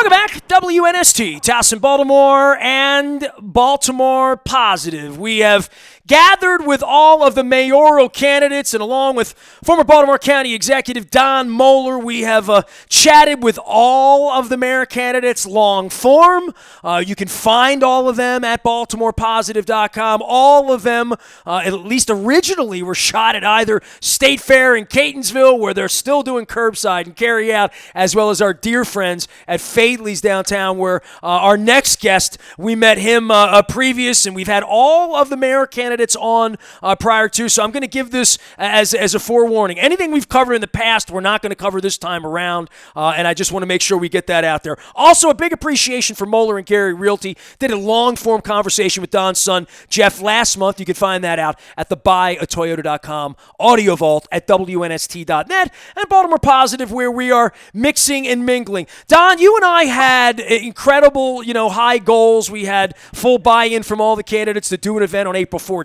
Welcome back, WNST, Towson, Baltimore, and Baltimore Positive. We have gathered with all of the mayoral candidates, and along with former Baltimore County Executive Don Moeller, we have chatted with all of the mayor candidates long form. You can find all of them at BaltimorePositive.com. All of them, at least originally, were shot at either State Fair in Catonsville, where they're still doing curbside and carry out, as well as our dear friends at Fadley's downtown, where our next guest, we met him previous, and we've had all of the mayor candidates on prior to, so I'm going to give this as a forewarning. Anything we've covered in the past, we're not going to cover this time around, and I just want to make sure we get that out there. Also, a big appreciation for Moeller and Gary Realty. Did a long-form conversation with Don's son, Jeff, last month. You can find that out at the buyatoyota.com, Audio Vault at WNST.net, and Baltimore Positive, where we are mixing and mingling. Don, you and I had incredible, high goals. We had full buy-in from all the candidates to do an event on April 14th.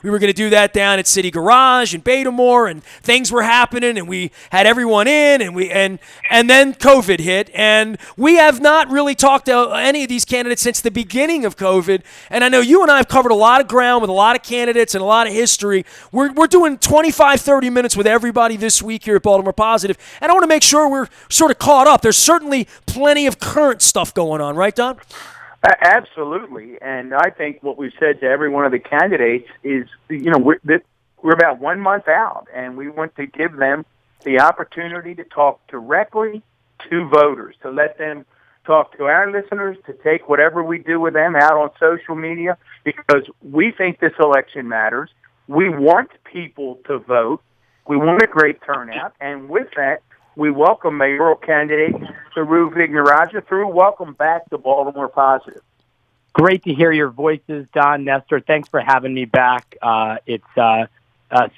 We were going to do that down at City Garage in Baltimore, and things were happening, and we had everyone in, and then COVID hit, and we have not really talked to any of these candidates since the beginning of COVID. And I know you and I have covered a lot of ground with a lot of candidates and a lot of history. We're doing 25, 30 minutes with everybody this week here at Baltimore Positive, and I want to make sure we're sort of caught up. There's certainly plenty of current stuff going on, right, Don? Absolutely, and I think what we've said to every one of the candidates is, we're about 1 month out, and we want to give them the opportunity to talk directly to voters, to let them talk to our listeners, to take whatever we do with them out on social media, because we think this election matters. We want people to vote. We want a great turnout, and with that, we welcome mayoral candidate Thiru Vignarajah. Thiru, welcome back to Baltimore Positive. Great to hear your voices, Don, Nestor. Thanks for having me back. It's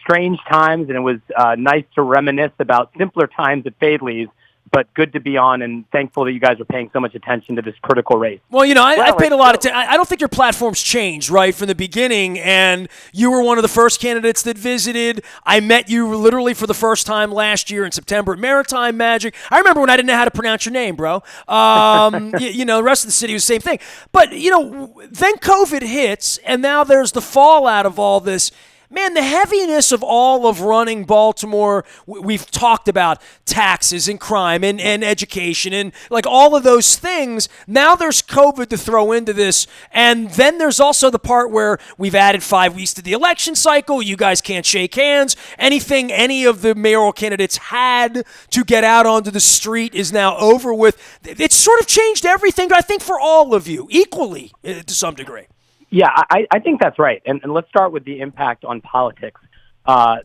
strange times, and it was nice to reminisce about simpler times at Fadley's, but good to be on, and thankful that you guys are paying so much attention to this critical race. Well, I paid a lot of attention. I don't think your platform's changed, right, from the beginning, and you were one of the first candidates that visited. I met you literally for the first time last year in September at Maritime Magic. I remember when I didn't know how to pronounce your name, bro. The rest of the city was the same thing. But, then COVID hits, and now there's the fallout of all this. Man, the heaviness of all of running Baltimore, we've talked about taxes and crime and education and like all of those things. Now there's COVID to throw into this. And then there's also the part where we've added 5 weeks to the election cycle. You guys can't shake hands. Anything any of the mayoral candidates had to get out onto the street is now over with. It's sort of changed everything, I think, for all of you equally to some degree. Yeah, I think that's right. And let's start with the impact on politics.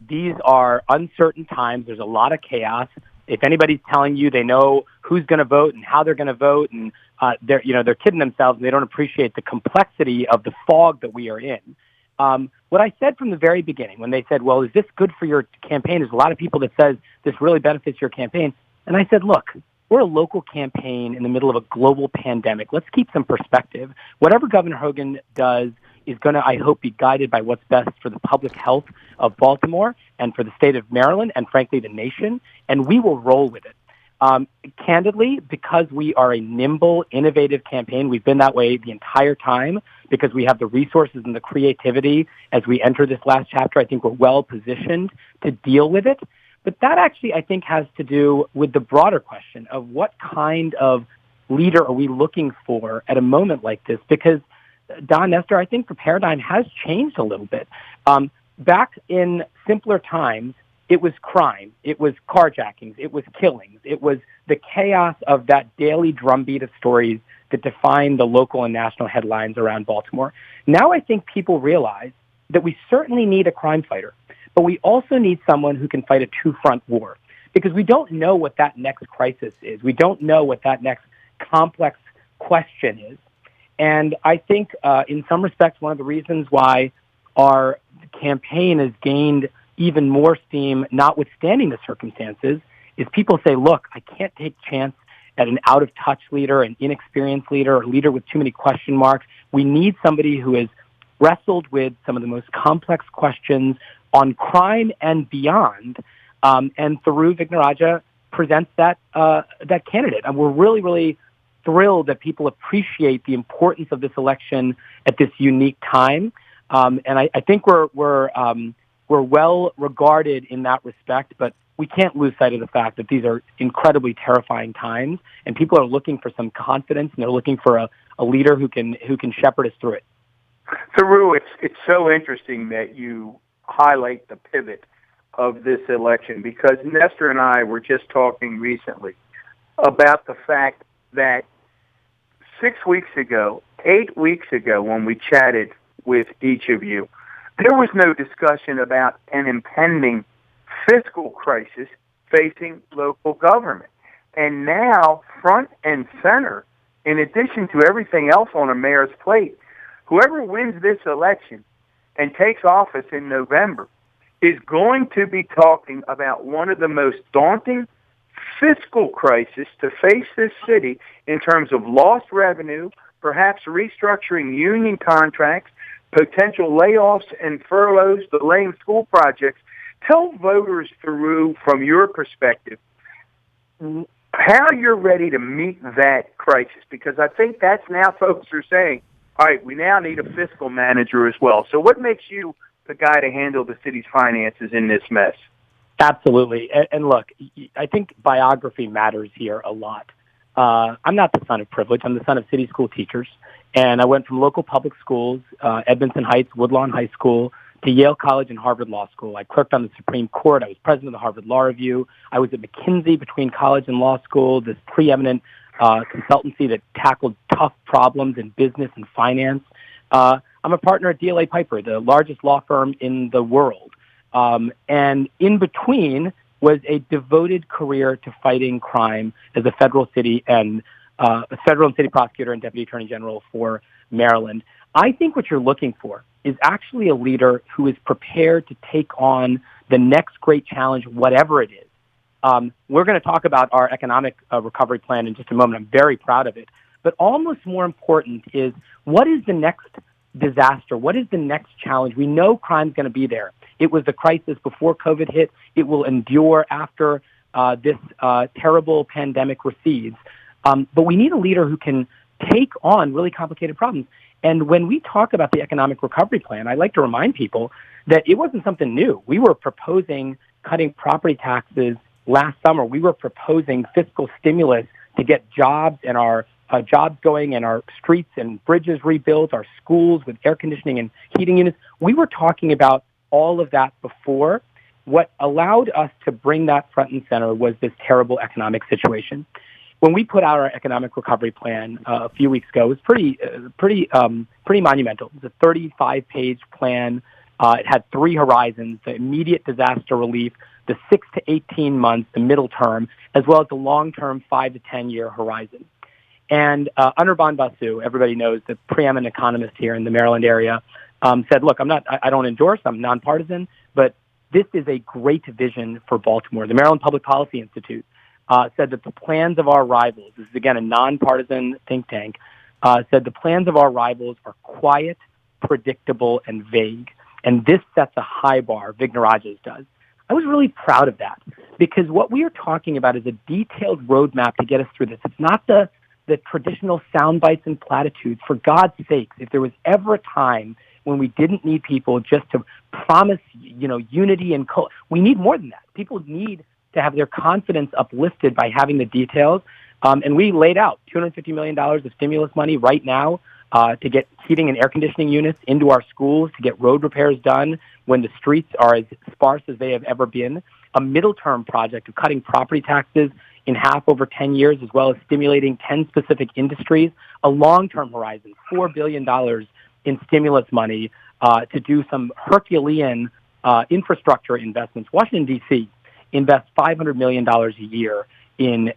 These are uncertain times. There's a lot of chaos. If anybody's telling you they know who's going to vote and how they're going to vote, and they're kidding themselves, and they don't appreciate the complexity of the fog that we are in. What I said from the very beginning when they said, well, is this good for your campaign? There's a lot of people that says this really benefits your campaign. And I said, look, we're a local campaign in the middle of a global pandemic. Let's keep some perspective. Whatever Governor Hogan does is going to, I hope, be guided by what's best for the public health of Baltimore and for the state of Maryland and, frankly, the nation, and we will roll with it. Candidly, because we are a nimble, innovative campaign, we've been that way the entire time because we have the resources and the creativity as we enter this last chapter. I think we're well positioned to deal with it. But that actually, I think, has to do with the broader question of what kind of leader are we looking for at a moment like this? Because, Don, Nestor, I think the paradigm has changed a little bit. Back in simpler times, it was crime. It was carjackings. It was killings. It was the chaos of that daily drumbeat of stories that define the local and national headlines around Baltimore. Now I think people realize that we certainly need a crime fighter. But we also need someone who can fight a two-front war because we don't know what that next crisis is. We don't know what that next complex question is. And I think in some respects, one of the reasons why our campaign has gained even more steam, notwithstanding the circumstances, is people say, look, I can't take a chance at an out-of-touch leader, an inexperienced leader, or a leader with too many question marks. We need somebody who has wrestled with some of the most complex questions on crime and beyond, and Thiru Vignarajah presents that candidate. And we're really, really thrilled that people appreciate the importance of this election at this unique time. And I think we're well regarded in that respect, but we can't lose sight of the fact that these are incredibly terrifying times, and people are looking for some confidence, and they're looking for a leader who can shepherd us through it. Thiru, it's so interesting that you highlight the pivot of this election, because Nestor and I were just talking recently about the fact that 6 weeks ago, 8 weeks ago, when we chatted with each of you, there was no discussion about an impending fiscal crisis facing local government. And now, front and center, in addition to everything else on a mayor's plate, whoever wins this election and takes office in November is going to be talking about one of the most daunting fiscal crises to face this city in terms of lost revenue, perhaps restructuring union contracts, potential layoffs and furloughs, delaying school projects. Tell voters, Thiru, from your perspective, how you're ready to meet that crisis, because I think that's now folks are saying, all right, we now need a fiscal manager as well. So what makes you the guy to handle the city's finances in this mess? Absolutely. And look, I think biography matters here a lot. I'm not the son of privilege. I'm the son of city school teachers. And I went from local public schools, Edmondson Heights, Woodlawn High School, to Yale College and Harvard Law School. I clerked on the Supreme Court. I was president of the Harvard Law Review. I was at McKinsey between college and law school, this preeminent consultancy that tackled tough problems in business and finance. I'm a partner at DLA Piper, the largest law firm in the world. And in between was a devoted career to fighting crime as a federal city and city prosecutor and deputy attorney general for Maryland. I think what you're looking for is actually a leader who is prepared to take on the next great challenge, whatever it is. We're going to talk about our economic recovery plan in just a moment. I'm very proud of it. But almost more important is, what is the next disaster? What is the next challenge? We know crime's going to be there. It was the crisis before COVID hit. It will endure after this terrible pandemic recedes. But we need a leader who can take on really complicated problems. And when we talk about the economic recovery plan, I like to remind people that it wasn't something new. We were proposing cutting property taxes last summer. We were proposing fiscal stimulus to get jobs and our jobs going and our streets and bridges rebuilt, our schools with air conditioning and heating units. We were talking about all of that before. What allowed us to bring that front and center was this terrible economic situation. When we put out our economic recovery plan a few weeks ago, it was pretty monumental. It was a 35-page plan. It had three horizons: the immediate disaster relief, the 6 to 18 months, the middle term, as well as the long-term 5 to 10-year horizon. And Anirban Basu, everybody knows, the preeminent economist here in the Maryland area, said, "Look, I don't endorse. I'm nonpartisan, but this is a great vision for Baltimore." The Maryland Public Policy Institute said that the plans of our rivals, this is again a nonpartisan think tank, said the plans of our rivals are quiet, predictable, and vague. And this sets a high bar, Vignarajah's does. I was really proud of that, because what we are talking about is a detailed roadmap to get us through this. It's not the traditional sound bites and platitudes. For God's sakes, if there was ever a time when we didn't need people just to promise, unity and we need more than that. People need to have their confidence uplifted by having the details. And we laid out $250 million of stimulus money right now to get heating and air conditioning units into our schools, to get road repairs done when the streets are as sparse as they have ever been, a middle-term project of cutting property taxes in half over 10 years, as well as stimulating 10 specific industries, a long-term horizon, $4 billion in stimulus money to do some Herculean infrastructure investments. Washington, D.C. invests $500 million a year in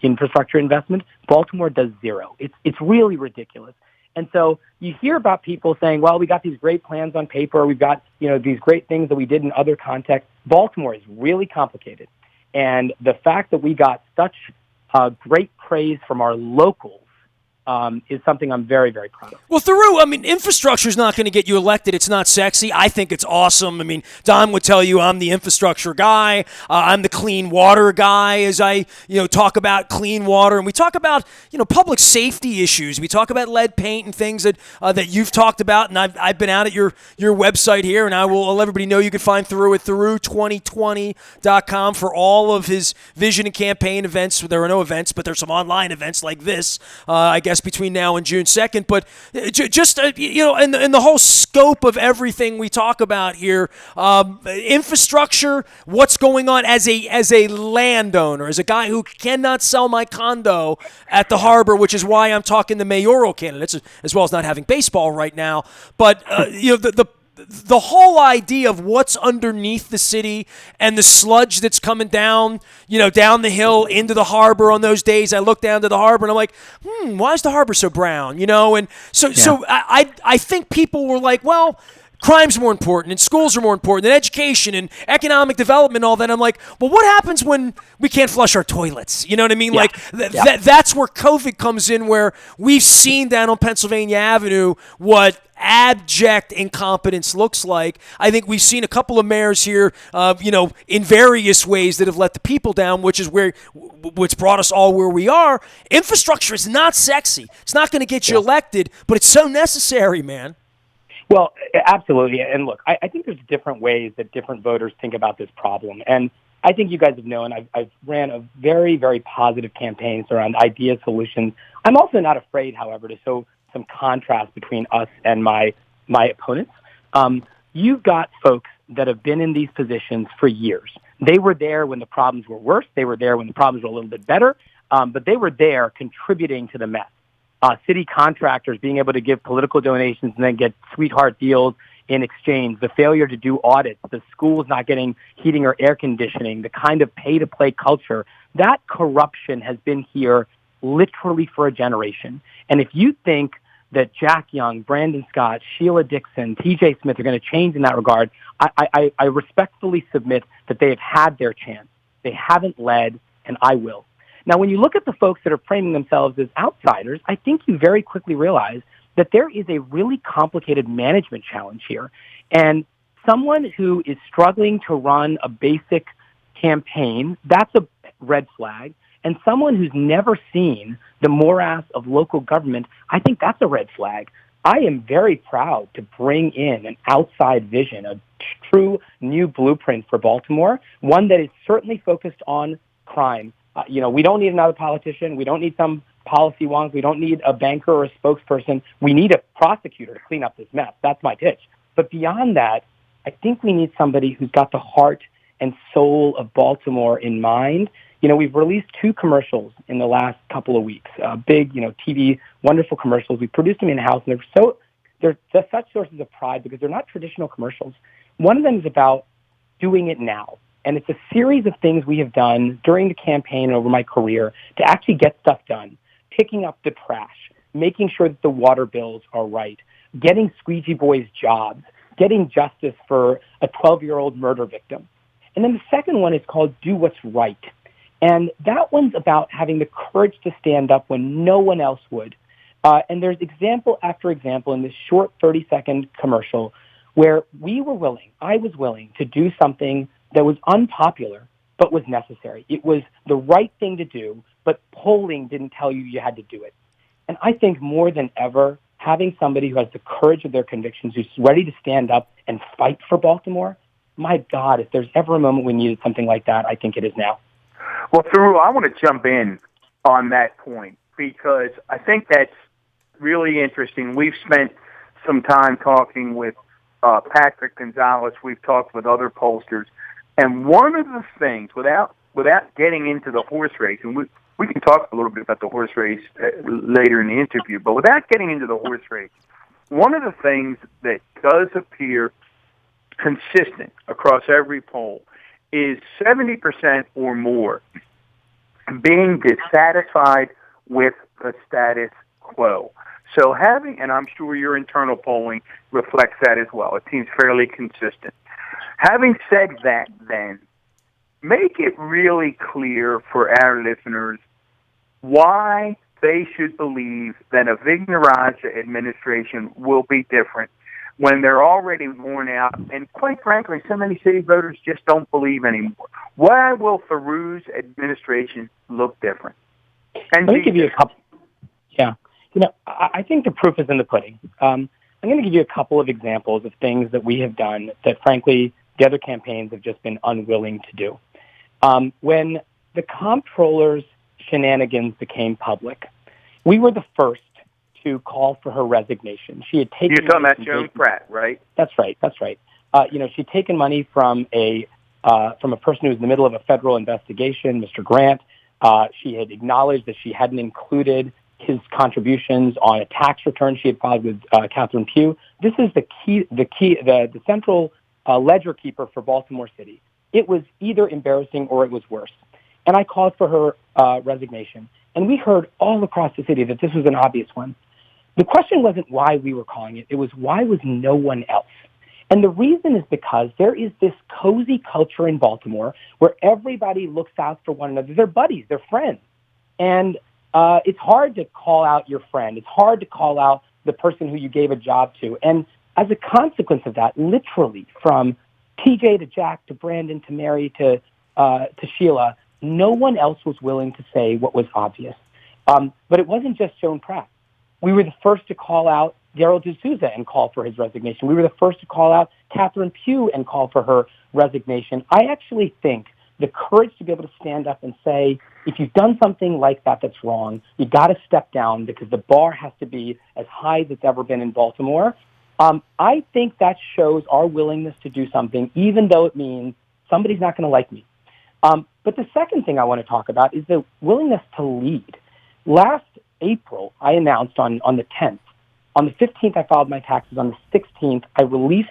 infrastructure investment. Baltimore does zero. It's really ridiculous. And so you hear about people saying, well, we got these great plans on paper. We've got, these great things that we did in other contexts. Baltimore is really complicated. And the fact that we got such great praise from our locals is something I'm very, very proud of. Well, Thiru, I mean, infrastructure is not going to get you elected. It's not sexy. I think it's awesome. I mean, Don would tell you I'm the infrastructure guy. I'm the clean water guy as I, talk about clean water. And we talk about, public safety issues. We talk about lead paint and things that you've talked about. And I've been out at your website here, and I will let everybody know you can find Thiru at Thiru2020.com for all of his vision and campaign events. There are no events, but there's some online events like this, I guess, between now and June 2nd. But just, in the whole scope of everything we talk about here, infrastructure, what's going on as a landowner, as a guy who cannot sell my condo at the harbor, which is why I'm talking the mayoral candidates, as well as not having baseball right now. But, the whole idea of what's underneath the city and the sludge that's coming down, down the hill into the harbor on those days. I look down to the harbor and I'm like, why is the harbor so brown? And so I think people were like, well, crime's more important and schools are more important than education and economic development and all that. I'm like, well, what happens when we can't flush our toilets? You know what I mean? Yeah. That's where COVID comes in, where we've seen down on Pennsylvania Avenue what abject incompetence looks like. I think we've seen a couple of mayors here, in various ways that have let the people down, which is what's brought us all where we are. Infrastructure is not sexy. It's not going to get you elected, but it's so necessary, man. Well, absolutely. And look, I think there's different ways that different voters think about this problem. And I think you guys have known I've ran a very, very positive campaigns around idea solutions. I'm also not afraid, however, to show some contrast between us and my opponents. You've got folks that have been in these positions for years. They were there when the problems were worse. They were there when the problems were a little bit better. But they were there contributing to the mess. City contractors being able to give political donations and then get sweetheart deals in exchange, the failure to do audits, the schools not getting heating or air conditioning, the kind of pay-to-play culture, that corruption has been here literally for a generation. And if you think that Jack Young, Brandon Scott, Sheila Dixon, T.J. Smith are going to change in that regard, I respectfully submit that they have had their chance. They haven't led, and I will. Now, when you look at the folks that are framing themselves as outsiders, I think you very quickly realize that there is a really complicated management challenge here. And someone who is struggling to run a basic campaign, that's a red flag. And someone who's never seen the morass of local government, I think that's a red flag. I am very proud to bring in an outside vision, a true new blueprint for Baltimore, one that is certainly focused on crime. We don't need another politician. We don't need some policy wonk. We don't need a banker or a spokesperson. We need a prosecutor to clean up this mess. That's my pitch. But beyond that, I think we need somebody who's got the heart and soul of Baltimore in mind. We've released 2 commercials in the last couple of weeks, big, TV, wonderful commercials. We produced them in-house, and they're such sources of pride because they're not traditional commercials. One of them is about doing it now. And it's a series of things we have done during the campaign and over my career to actually get stuff done, picking up the trash, making sure that the water bills are right, getting squeegee boys jobs, getting justice for a 12-year-old murder victim. And then the second one is called Do What's Right. And that one's about having the courage to stand up when no one else would. And there's example after example in this short 30-second commercial where I was willing to do something that was unpopular but was necessary. It was the right thing to do, but polling didn't tell you had to do it. And I think more than ever, having somebody who has the courage of their convictions, who's ready to stand up and fight for Baltimore, my God, if there's ever a moment we needed something like that, I think it is now. Well, Thiru, I want to jump in on that point because I think that's really interesting. We've spent some time talking with Patrick Gonzalez. We've talked with other pollsters. And one of the things, without getting into the horse race, and we can talk a little bit about the horse race later in the interview, but without getting into the horse race, one of the things that does appear consistent across every poll is 70% or more being dissatisfied with the status quo. So and I'm sure your internal polling reflects that as well. It seems fairly consistent. Having said that, then, make it really clear for our listeners why they should believe that a Vignarajah administration will be different when they're already worn out, and quite frankly, so many city voters just don't believe anymore. Why will Thiru's administration look different? And let me give you a couple. Yeah. I think the proof is in the pudding. I'm going to give you a couple of examples of things that we have done that, frankly, the other campaigns have just been unwilling to do. When the comptroller's shenanigans became public, we were the first to call for her resignation. She had taken. You're talking about Joan Pratt, right? That's right. She'd taken money from a person who was in the middle of a federal investigation, Mr. Grant. She had acknowledged that she hadn't included his contributions on a tax return she had filed with Catherine Pugh. This is the central ledger keeper for Baltimore City. It was either embarrassing or it was worse. And I called for her resignation. And we heard all across the city that this was an obvious one. The question wasn't why we were calling it. It was why was no one else? And the reason is because there is this cozy culture in Baltimore where everybody looks out for one another. They're buddies. They're friends. And it's hard to call out your friend. It's hard to call out the person who you gave a job to. And as a consequence of that, literally from TJ to Jack to Brandon to Mary to Sheila, no one else was willing to say what was obvious. But it wasn't just Joan Pratt. We were the first to call out Darryl D'Souza and call for his resignation. We were the first to call out Catherine Pugh and call for her resignation. I actually think the courage to be able to stand up and say, if you've done something like that that's wrong, you got to step down because the bar has to be as high as it's ever been in Baltimore. I think that shows our willingness to do something, even though it means somebody's not going to like me. But the second thing I want to talk about is the willingness to lead. Last April, I announced on the 10th. On the 15th, I filed my taxes. On the 16th, I released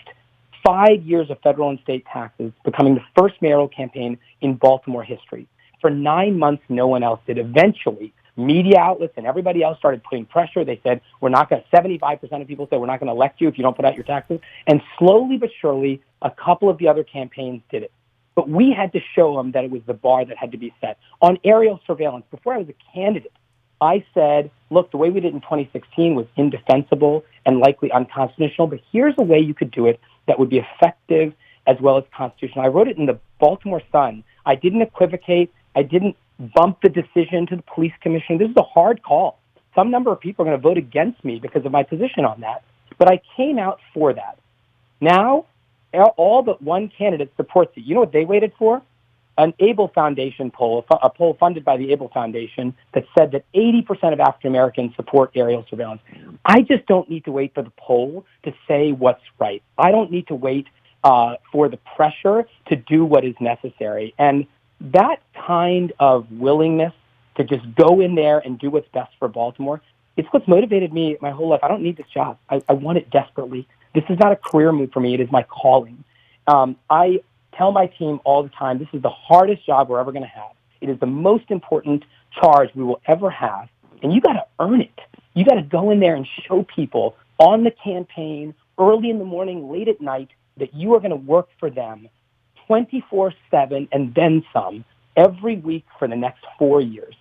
5 years of federal and state taxes, becoming the first mayoral campaign in Baltimore history. For 9 months, no one else did. Eventually, media outlets and everybody else started putting pressure. They said, 75% of people said, we're not going to elect you if you don't put out your taxes. And slowly but surely, a couple of the other campaigns did it. But we had to show them that it was the bar that had to be set. On aerial surveillance, before I was a candidate, I said, look, the way we did in 2016 was indefensible and likely unconstitutional, but here's a way you could do it that would be effective as well as constitutional. I wrote it in the Baltimore Sun. I didn't equivocate. I didn't bump the decision to the police commission. This is a hard call. Some number of people are going to vote against me because of my position on that. But I came out for that. Now, all but one candidate supports it. You know what they waited for? An Able Foundation poll, a poll funded by the Able Foundation that said that 80% of African Americans support aerial surveillance. I just don't need to wait for the poll to say what's right. I don't need to wait for the pressure to do what is necessary. And that kind of willingness to just go in there and do what's best for Baltimore, it's what's motivated me my whole life. I don't need this job. I want it desperately. This is not a career move for me. It is my calling. I tell my team all the time, this is the hardest job we're ever going to have. It is the most important charge we will ever have. And you got to earn it. You got to go in there and show people on the campaign, early in the morning, late at night, that you are going to work for them 24/7 and then some every week for the next 4 years.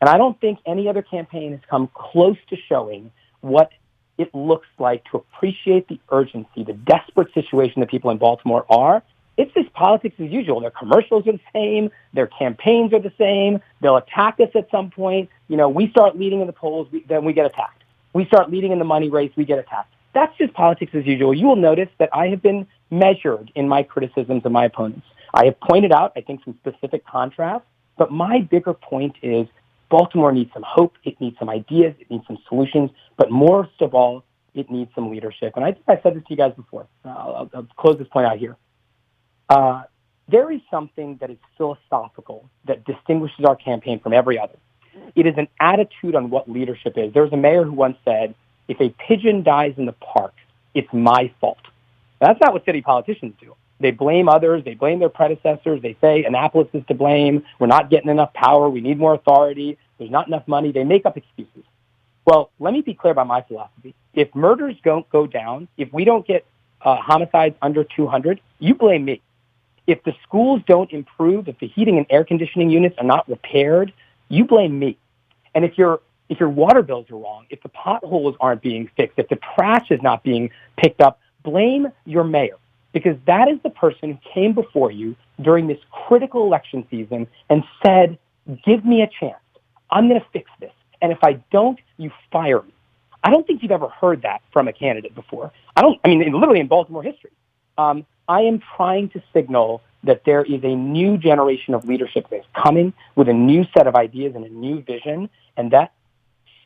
And I don't think any other campaign has come close to showing what it looks like to appreciate the urgency, the desperate situation that people in Baltimore are. It's just politics as usual. Their commercials are the same. Their campaigns are the same. They'll attack us at some point. We start leading in the polls, then we get attacked. We start leading in the money race, we get attacked. That's just politics as usual. You will notice that I have been measured in my criticisms of my opponents. I have pointed out, I think, some specific contrasts, but my bigger point is Baltimore needs some hope. It needs some ideas. It needs some solutions. But most of all, it needs some leadership. And I think I said this to you guys before. I'll close this point out here. There is something that is philosophical that distinguishes our campaign from every other. It is an attitude on what leadership is. There was a mayor who once said, if a pigeon dies in the park, it's my fault. Now, that's not what city politicians do. They blame others. They blame their predecessors. They say Annapolis is to blame. We're not getting enough power. We need more authority. There's not enough money. They make up excuses. Well, let me be clear about my philosophy. If murders don't go down, if we don't get homicides under 200, you blame me. If the schools don't improve, if the heating and air conditioning units are not repaired, you blame me. And if your if your water bills are wrong, if the potholes aren't being fixed, if the trash is not being picked up, blame your mayor, because that is the person who came before you during this critical election season and said, give me a chance. I'm going to fix this. And if I don't, you fire me. I don't think you've ever heard that from a candidate before. Literally in Baltimore history. I am trying to signal that there is a new generation of leadership that's coming with a new set of ideas and a new vision, and that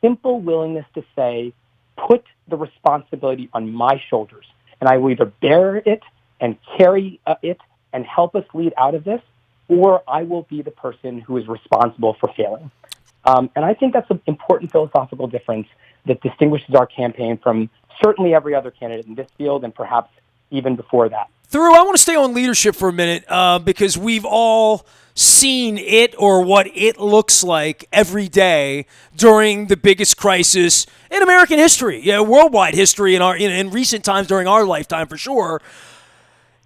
simple willingness to say, put the responsibility on my shoulders, and I will either bear it and carry it and help us lead out of this, or I will be the person who is responsible for failing. And I think that's an important philosophical difference that distinguishes our campaign from certainly every other candidate in this field and perhaps even before that. Thiru, I want to stay on leadership for a minute because we've all seen it or what it looks like every day during the biggest crisis in American history, worldwide history in recent times during our lifetime for sure.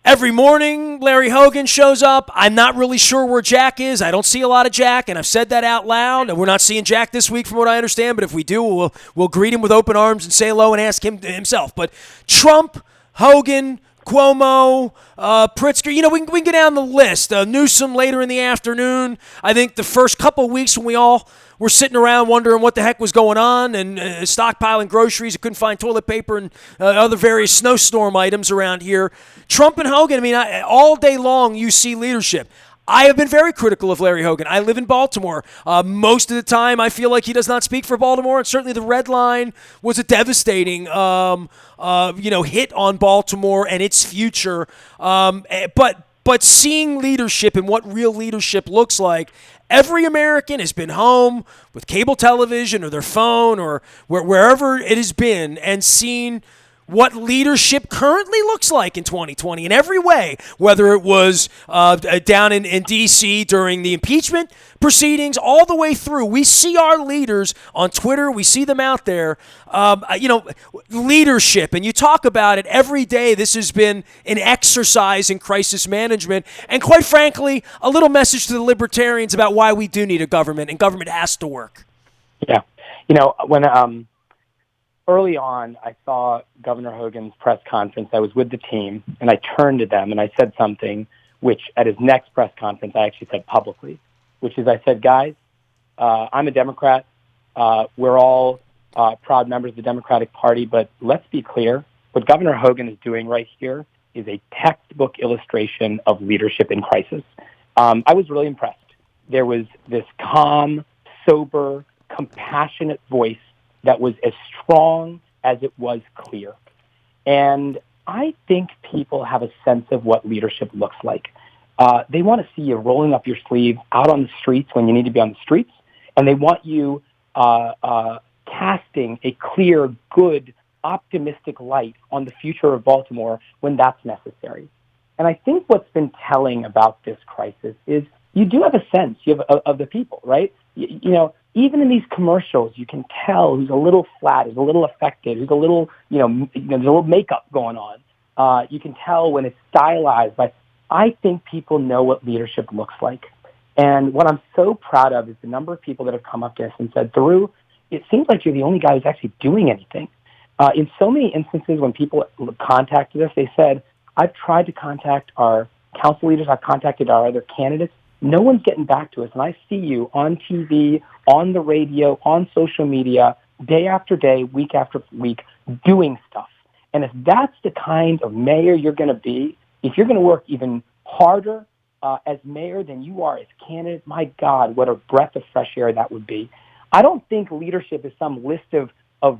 Every morning, Larry Hogan shows up. I'm not really sure where Jack is. I don't see a lot of Jack, and I've said that out loud. And we're not seeing Jack this week from what I understand, but if we do, we'll greet him with open arms and say hello and ask him himself. But Trump, Hogan, Cuomo, Pritzker, we can go down the list. Newsom later in the afternoon. I think the first couple of weeks when we all were sitting around wondering what the heck was going on and stockpiling groceries, and couldn't find toilet paper and other various snowstorm items around here. Trump and Hogan, all day long you see leadership. I have been very critical of Larry Hogan. I live in Baltimore. Most of the time, I feel like he does not speak for Baltimore, and certainly the red line was a devastating, hit on Baltimore and its future. But seeing leadership and what real leadership looks like, every American has been home with cable television or their phone or wherever it has been and seen what leadership currently looks like in 2020 in every way, whether it was down in D.C. during the impeachment proceedings, all the way through. We see our leaders on Twitter. We see them out there. Leadership, and you talk about it every day. This has been an exercise in crisis management, and quite frankly, a little message to the libertarians about why we do need a government, and government has to work. Yeah. When early on, I saw Governor Hogan's press conference. I was with the team, and I turned to them, and I said something which at his next press conference I actually said publicly, which is I said, guys, I'm a Democrat. We're all proud members of the Democratic Party, but let's be clear. What Governor Hogan is doing right here is a textbook illustration of leadership in crisis. I was really impressed. There was this calm, sober, compassionate voice that was as strong as it was clear. And I think people have a sense of what leadership looks like. They want to see you rolling up your sleeve out on the streets when you need to be on the streets, and they want you casting a clear, good, optimistic light on the future of Baltimore when that's necessary. And I think what's been telling about this crisis is you do have a sense of the people, right? Even in these commercials, you can tell who's a little flat, who's a little affected, who's a little, there's a little makeup going on. You can tell when it's stylized, but I think people know what leadership looks like. And what I'm so proud of is the number of people that have come up to us and said, Thiru, it seems like you're the only guy who's actually doing anything. In so many instances when people contacted us, they said, I've tried to contact our council leaders, I've contacted our other candidates. No one's getting back to us, and I see you on TV, on the radio, on social media, day after day, week after week, doing stuff. And if that's the kind of mayor you're going to be, if you're going to work even harder as mayor than you are as candidate, my God, what a breath of fresh air that would be. I don't think leadership is some list of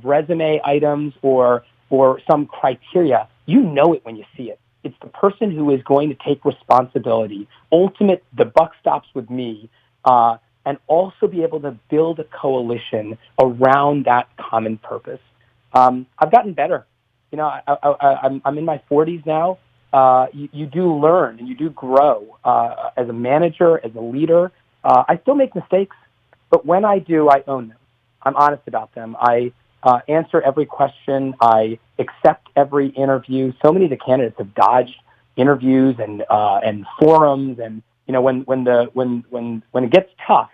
resume items or some criteria. You know it when you see it. It's the person who is going to take responsibility, the buck stops with me, and also be able to build a coalition around that common purpose. I've gotten better. I'm in my 40s now. You do learn and you do grow as a manager, as a leader. I still make mistakes, but when I do, I own them. I'm honest about them. I answer every question. I accept every interview. So many of the candidates have dodged interviews and forums, and when it gets tough,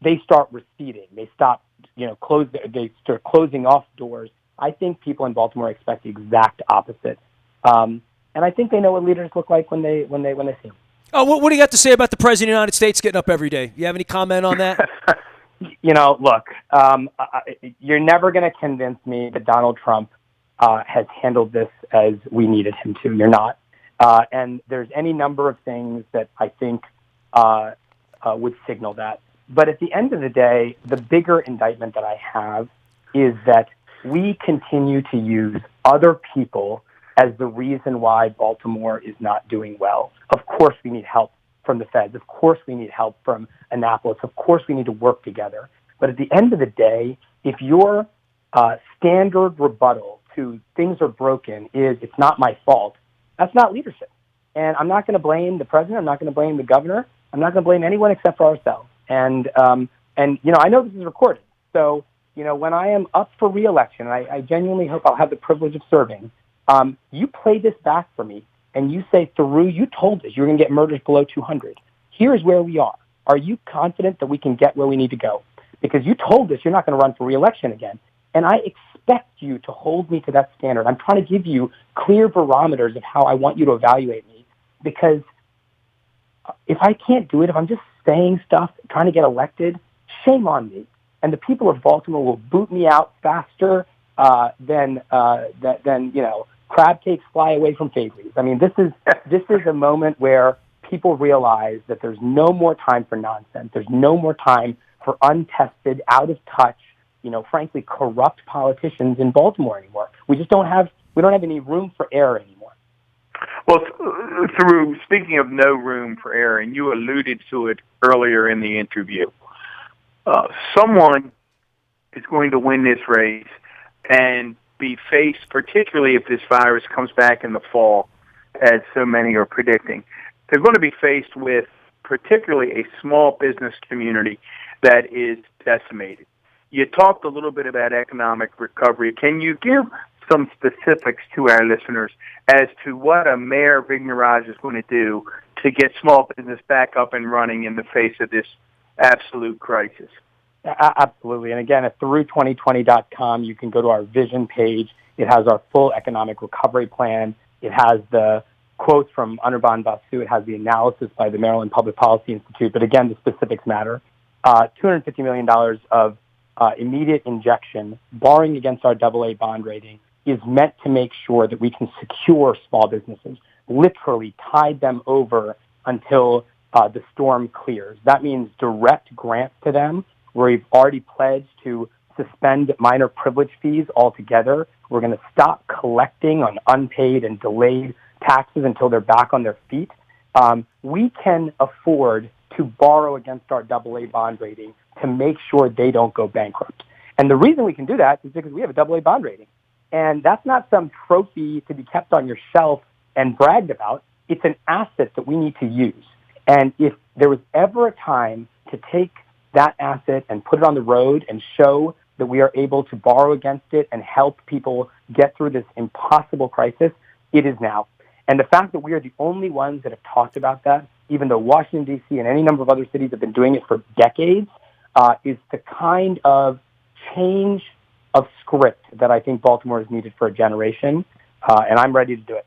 they start receding. They stop they start closing off doors. I think people in Baltimore expect the exact opposite. And I think they know what leaders look like when they see them. Oh, what do you got to say about the President of the United States getting up every day? You have any comment on that? Look, you're never going to convince me that Donald Trump has handled this as we needed him to. You're not. And there's any number of things that I think would signal that. But at the end of the day, the bigger indictment that I have is that we continue to use other people as the reason why Baltimore is not doing well. Of course we need help from the feds. Of course we need help from Annapolis. Of course we need to work together. But at the end of the day, if your standard rebuttal to things are broken is it's not my fault, that's not leadership. And I'm not going to blame the president. I'm not going to blame the governor. I'm not going to blame anyone except for ourselves. And I know this is recorded. So, when I am up for re-election, and I genuinely hope I'll have the privilege of serving, you play this back for me, and you say, Thiru, you told us you were going to get murders below 200. Here's where we are. Are you confident that we can get where we need to go? Because you told us you're not going to run for re-election again. And I expect you to hold me to that standard. I'm trying to give you clear barometers of how I want you to evaluate me. Because if I can't do it, if I'm just saying stuff, trying to get elected, shame on me. And the people of Baltimore will boot me out faster than crab cakes fly away from Fabry's. I mean, this is a moment where people realize that there's no more time for nonsense. There's no more time for untested, out of touch, frankly, corrupt politicians in Baltimore anymore. We don't have any room for error anymore. Well, Thiru, speaking of no room for error, and you alluded to it earlier in the interview, someone is going to win this race and be faced, particularly if this virus comes back in the fall, as so many are predicting. They're going to be faced with particularly a small business community that is decimated. You talked a little bit about economic recovery. Can you give some specifics to our listeners as to what a Mayor Vignarajah is going to do to get small business back up and running in the face of this absolute crisis? Absolutely. And again, at Thiru2020.com, you can go to our vision page. It has our full economic recovery plan. It has the quotes from Anirban Basu. It has the analysis by the Maryland Public Policy Institute. But again, the specifics matter. $250 million of immediate injection, borrowing against our AA bond rating, is meant to make sure that we can secure small businesses, literally tide them over until the storm clears. That means direct grants to them, where we've already pledged to suspend minor privilege fees altogether. We're going to stop collecting on unpaid and delayed taxes until they're back on their feet. We can afford to borrow against our AA bond rating to make sure they don't go bankrupt. And the reason we can do that is because we have a AA bond rating. And that's not some trophy to be kept on your shelf and bragged about. It's an asset that we need to use. And if there was ever a time to take that asset and put it on the road and show that we are able to borrow against it and help people get through this impossible crisis, it is now. And the fact that we are the only ones that have talked about that, even though Washington, D.C. and any number of other cities have been doing it for decades, is the kind of change of script that I think Baltimore has needed for a generation, and I'm ready to do it.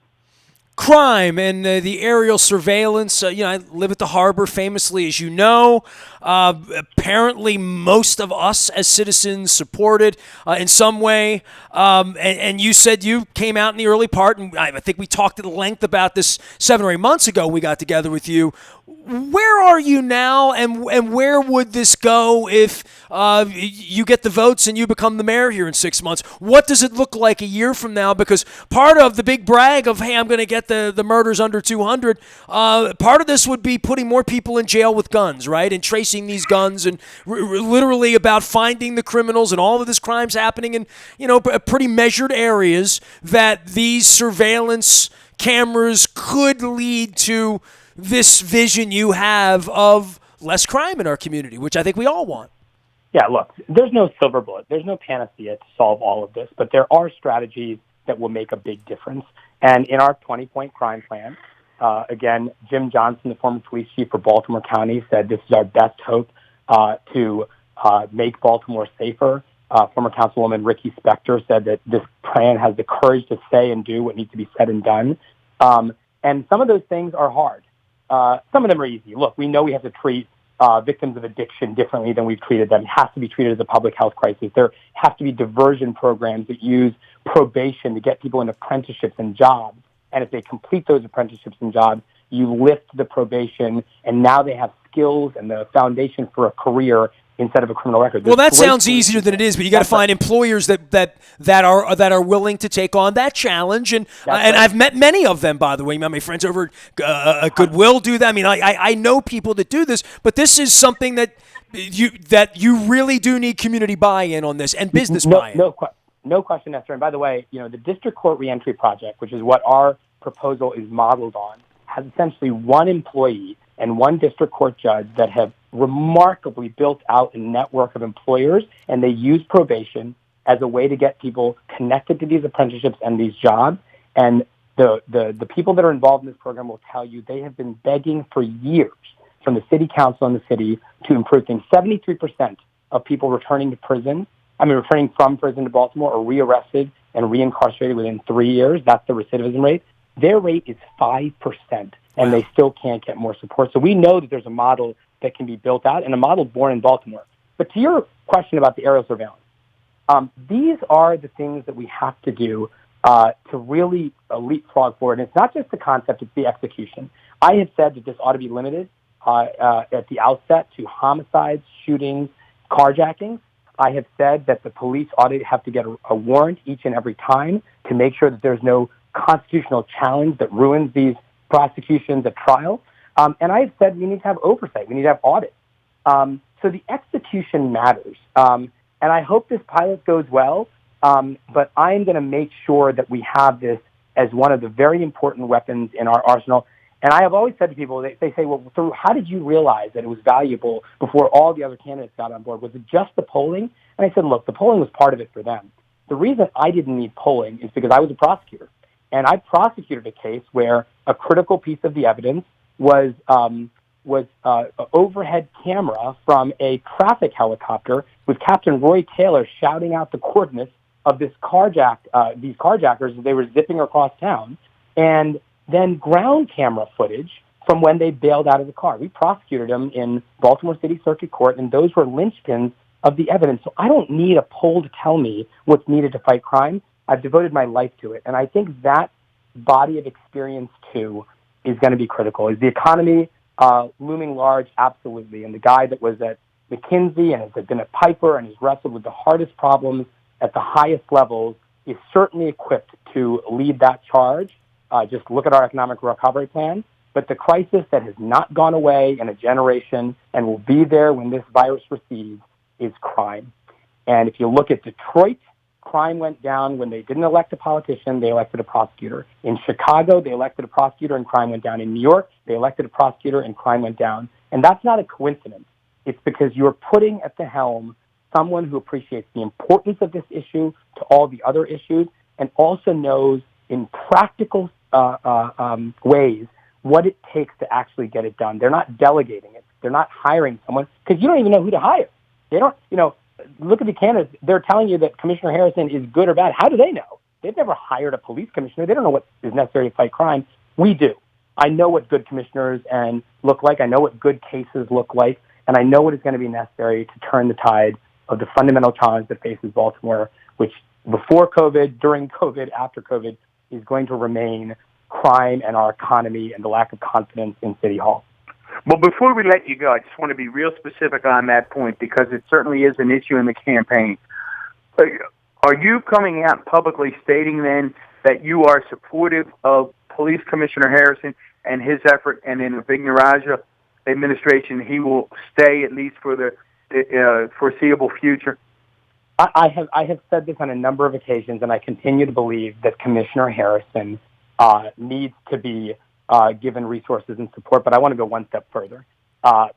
Crime and the aerial surveillance. I live at the harbor famously, as you know. Apparently, most of us as citizens support it in some way. And you said you came out in the early part, and I think we talked at length about this 7 or 8 months ago. We got together with you. Where are you now, and where would this go if you get the votes and you become the mayor here in 6 months? What does it look like a year from now? Because part of the big brag of, hey, I'm going to get the murders under 200, part of this would be putting more people in jail with guns, right, and tracing these guns, and literally about finding the criminals, and all of this crime's happening in pretty measured areas that these surveillance cameras could lead to this vision you have of less crime in our community, which I think we all want. Yeah, look, there's no silver bullet. There's no panacea to solve all of this, but there are strategies that will make a big difference. And in our 20-point crime plan, again, Jim Johnson, the former police chief for Baltimore County, said this is our best hope to make Baltimore safer. Former Councilwoman Ricky Spector said that this plan has the courage to say and do what needs to be said and done. And some of those things are hard. Some of them are easy. Look, we know we have to treat victims of addiction differently than we've treated them. It has to be treated as a public health crisis. There have to be diversion programs that use probation to get people in apprenticeships and jobs. And if they complete those apprenticeships and jobs, you lift the probation, and now they have skills and the foundation for a career instead of a criminal record. Well, that sounds easier than it is, but you got to find employers that are willing to take on that challenge, and I've met many of them, by the way. My friends over at Goodwill do that. I mean, I know people that do this, but this is something that you really do need community buy-in on this and business buy-in. No question, Esther. And by the way, the District Court Reentry Project, which is what our proposal is modeled on, has essentially one employee and one district court judge that have remarkably built out a network of employers, and they use probation as a way to get people connected to these apprenticeships and these jobs. And the people that are involved in this program will tell you they have been begging for years from the city council and the city to improve things. 73% of people returning from prison to Baltimore are rearrested and reincarcerated within 3 years. That's the recidivism rate. Their rate is 5%, and they still can't get more support. So we know that there's a model that can be built out, and a model born in Baltimore. But to your question about the aerial surveillance, these are the things that we have to do to really leapfrog forward. And it's not just the concept, it's the execution. I have said that this ought to be limited at the outset to homicides, shootings, carjackings. I have said that the police ought to have to get a warrant each and every time to make sure that there's no constitutional challenge that ruins these prosecutions at trial. And I have said we need to have oversight. We need to have audit. So the execution matters. And I hope this pilot goes well, but I'm going to make sure that we have this as one of the very important weapons in our arsenal. And I have always said to people, they say, well, Thiru, how did you realize that it was valuable before all the other candidates got on board? Was it just the polling? And I said, look, the polling was part of it for them. The reason I didn't need polling is because I was a prosecutor. And I prosecuted a case where a critical piece of the evidence was an overhead camera from a traffic helicopter with Captain Roy Taylor shouting out the coordinates of these carjackers as they were zipping across town, and then ground camera footage from when they bailed out of the car. We prosecuted them in Baltimore City Circuit Court, and those were linchpins of the evidence. So I don't need a poll to tell me what's needed to fight crime. I've devoted my life to it. And I think that body of experience, too, is going to be critical. Is the economy looming large? Absolutely. And the guy that was at McKinsey and has been at Piper and has wrestled with the hardest problems at the highest levels is certainly equipped to lead that charge. Just look at our economic recovery plan. But the crisis that has not gone away in a generation and will be there when this virus recedes is crime. And if you look at Detroit, crime went down when they didn't elect a politician, they elected a prosecutor. In Chicago, they elected a prosecutor and crime went down. In New York, they elected a prosecutor and crime went down. And that's not a coincidence. It's because you're putting at the helm someone who appreciates the importance of this issue to all the other issues and also knows in practical ways what it takes to actually get it done. They're not delegating it. They're not hiring someone because you don't even know who to hire. They don't, look at the candidates. They're telling you that Commissioner Harrison is good or bad. How do they know? They've never hired a police commissioner. They don't know what is necessary to fight crime. We do. I know what good commissioners look like. I know what good cases look like. And I know what is going to be necessary to turn the tide of the fundamental challenge that faces Baltimore, which before COVID, during COVID, after COVID, is going to remain crime and our economy and the lack of confidence in City Hall. Well, before we let you go, I just want to be real specific on that point because it certainly is an issue in the campaign. Are you coming out publicly stating then that you are supportive of Police Commissioner Harrison and his effort, and in the Vignarajah administration, he will stay at least for the foreseeable future? I have said this on a number of occasions, and I continue to believe that Commissioner Harrison needs to be given resources and support. But I want to go one step further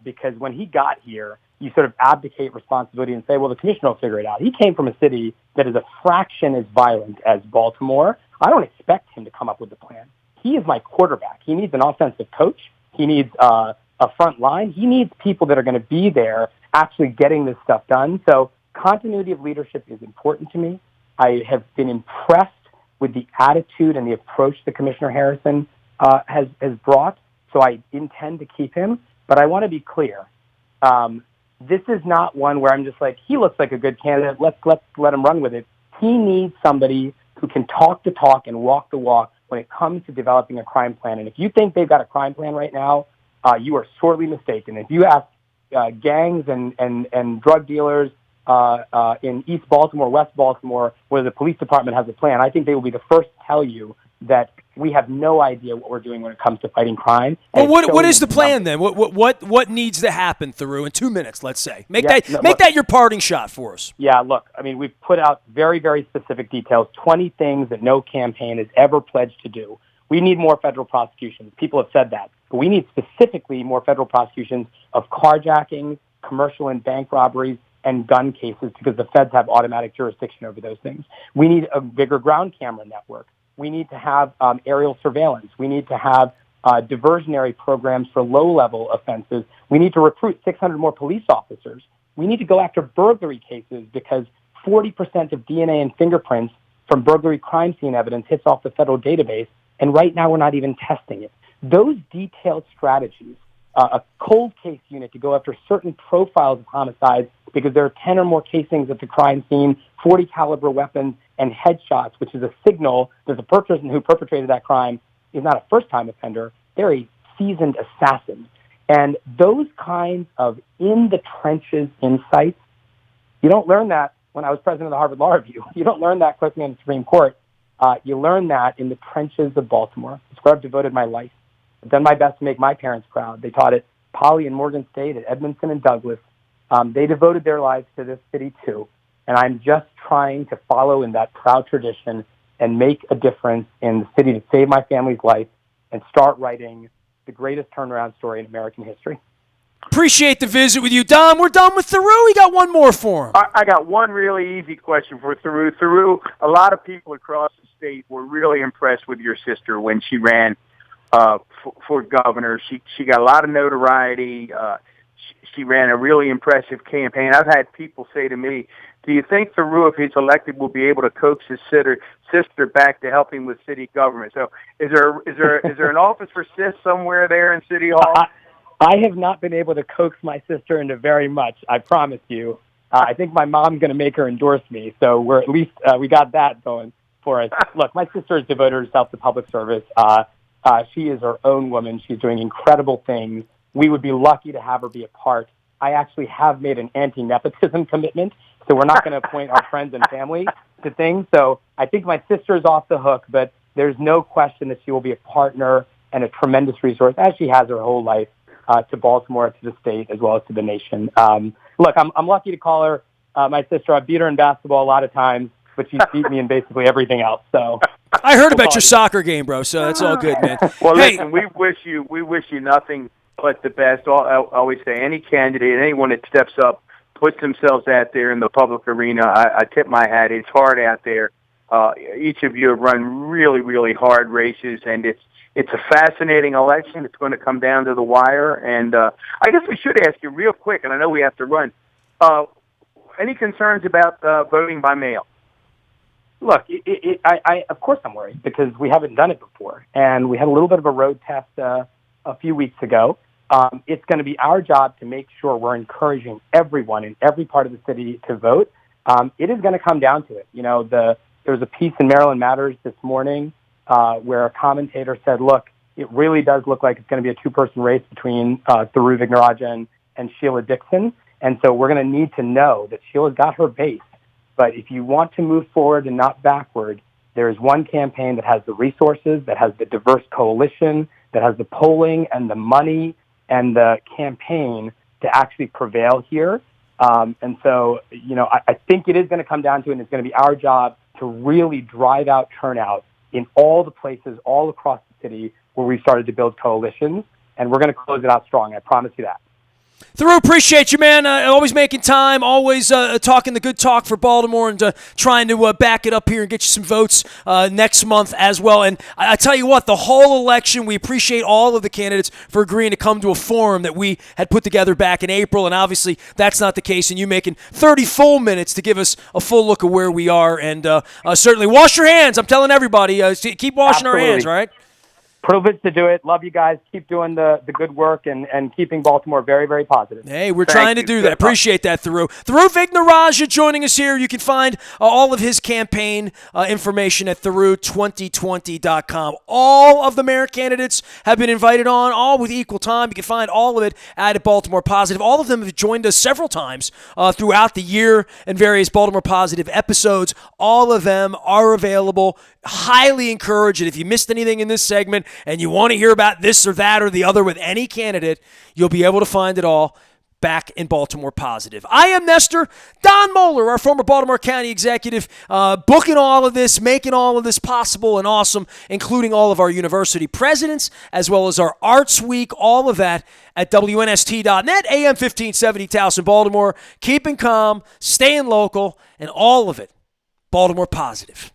because when he got here, you sort of abdicate responsibility and say, well, the commissioner will figure it out. He came from a city that is a fraction as violent as Baltimore. I don't expect him to come up with a plan. He is my quarterback. He needs an offensive coach. He needs a front line. He needs people that are going to be there actually getting this stuff done. So continuity of leadership is important to me. I have been impressed with the attitude and the approach that Commissioner Harrison has brought, so I intend to keep him. But I want to be clear. This is not one where I'm just like, he looks like a good candidate, let's let him run with it. He needs somebody who can talk the talk and walk the walk when it comes to developing a crime plan. And if you think they've got a crime plan right now, you are sorely mistaken. If you ask gangs and drug dealers in East Baltimore, West Baltimore, where the police department has a plan, I think they will be the first to tell you that we have no idea what we're doing when it comes to fighting crime. Well, what is the plan then? What needs to happen, Thiru, in 2 minutes, let's say? Make that your parting shot for us. Yeah, look, I mean, we've put out very, very specific details, 20 things that no campaign has ever pledged to do. We need more federal prosecutions. People have said that. But we need specifically more federal prosecutions of carjackings, commercial and bank robberies, and gun cases because the feds have automatic jurisdiction over those things. We need a bigger ground camera network. We need to have aerial surveillance. We need to have diversionary programs for low-level offenses. We need to recruit 600 more police officers. We need to go after burglary cases because 40% of DNA and fingerprints from burglary crime scene evidence hits off the federal database, and right now we're not even testing it. Those detailed strategies, a cold case unit to go after certain profiles of homicides because there are 10 or more casings at the crime scene, 40 caliber weapons, and headshots, which is a signal that the person who perpetrated that crime is not a first-time offender. They're a seasoned assassin. And those kinds of in-the-trenches insights, you don't learn that when I was president of the Harvard Law Review. You don't learn that clicking on the Supreme Court. You learn that in the trenches of Baltimore. It's where I've devoted my life. I've done my best to make my parents proud. They taught at Poly and Morgan State, at Edmondson and Douglas. They devoted their lives to this city, too. And I'm just trying to follow in that proud tradition and make a difference in the city to save my family's life and start writing the greatest turnaround story in American history. Appreciate the visit with you, Don. We're done with Thiru. We got one more for him. I got one really easy question for Thiru. Thiru, a lot of people across the state were really impressed with your sister when she ran for governor. She got a lot of notoriety. She ran a really impressive campaign. I've had people say to me, do you think Thiru, if he's elected, will be able to coax his sister back to helping with city government? So is there an office for sis somewhere there in City Hall? I have not been able to coax my sister into very much, I promise you. I think my mom's going to make her endorse me, so we're at least we got that going for us. Look, my sister has devoted herself to public service. She is her own woman. She's doing incredible things. We would be lucky to have her be a part. I actually have made an anti-nepotism commitment, so we're not going to appoint our friends and family to things. So I think my sister is off the hook, but there's no question that she will be a partner and a tremendous resource, as she has her whole life, to Baltimore, to the state, as well as to the nation. Look, I'm lucky to call her my sister. I've beat her in basketball a lot of times, but she's beat me in basically everything else. So I heard about your soccer game, bro, so that's all good, man. Well, listen, we wish you nothing but the best. I always say any candidate, anyone that steps up, puts themselves out there in the public arena, I tip my hat. It's hard out there. Each of you have run really, really hard races, and it's a fascinating election. It's going to come down to the wire. And I guess we should ask you real quick, and I know we have to run, any concerns about voting by mail? Look, I of course I'm worried because we haven't done it before, and we had a little bit of a road test a few weeks ago. It's going to be our job to make sure we're encouraging everyone in every part of the city to vote. It is going to come down to it. You know, there was a piece in Maryland Matters this morning where a commentator said, look, it really does look like it's going to be a two-person race between Thiru Vignarajah and Sheila Dixon. And so we're going to need to know that Sheila's got her base. But if you want to move forward and not backward, there is one campaign that has the resources, that has the diverse coalition, that has the polling and the money and the campaign to actually prevail here. And so, you know, I think it is going to come down to it, and it's going to be our job to really drive out turnout in all the places all across the city where we started to build coalitions, and we're going to close it out strong. I promise you that. Thiru, appreciate you, man. Always making time, always talking the good talk for Baltimore, and trying to back it up here and get you some votes next month as well. And I tell you what, the whole election, we appreciate all of the candidates for agreeing to come to a forum that we had put together back in April. And obviously, that's not the case. And you making 30 full minutes to give us a full look of where we are. And certainly, wash your hands. I'm telling everybody, keep washing our hands, right? Privileged to do it. Love you guys. Keep doing the good work and keeping Baltimore very, very positive. Hey, we're trying to do that. Appreciate that, Thiru. Thiru Vignarajah joining us here. You can find all of his campaign information at thiru2020.com. All of the mayor candidates have been invited on, all with equal time. You can find all of it at Baltimore Positive. All of them have joined us several times throughout the year in various Baltimore Positive episodes. All of them are available. Highly encourage it. If you missed anything in this segment and you want to hear about this or that or the other with any candidate, you'll be able to find it all back in Baltimore Positive. I am Nestor. Don Moeller, our former Baltimore County executive, booking all of this, making all of this possible and awesome, including all of our university presidents, as well as our Arts Week, all of that at WNST.net, AM 1570 Towson, Baltimore. Keeping calm, staying local, and all of it Baltimore Positive.